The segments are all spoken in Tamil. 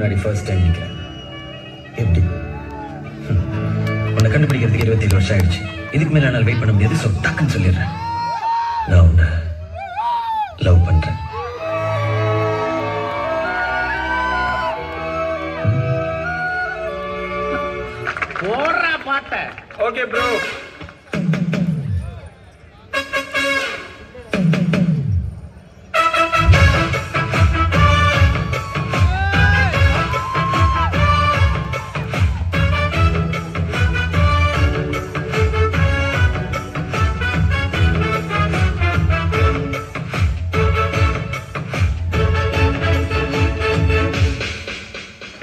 முன்னாடி ஃபர்ஸ்ட் டைம் நிற்கிறேன். எப்படி உன்னை கண்டுபிடிக்கிறதுக்கு 27 வருஷம் ஆயிடுச்சு. இதுக்கு மேல என்னால் வெயிட் பண்ண முடியாது. ஸோ டக்குன்னு சொல்லிடுறேன், நான் உன்னை லவ் பண்றேன். போடுற பாட்ட. Okay bro.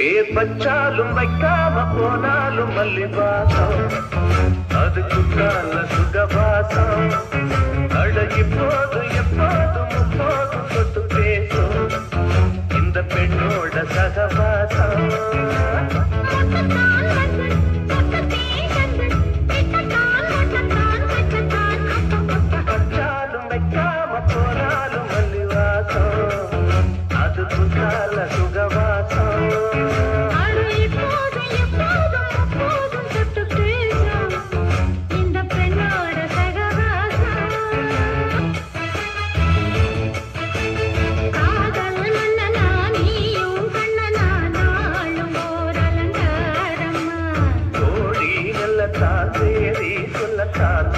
பேர் வச்சாலும் வைக்காம போனாலும் மல்லிவாசம், அது குற்றால சுகவாசம். அழகி போது எப்போதும் எப்போதும் தொட்டு பேசும் இந்த பெண்ணோட சகவாசம். வச்சாலும் வைக்காம போனாலும் மல்லிவாசம், அது குற்றால சுகவாசம். தேதி சொல்லத்தான்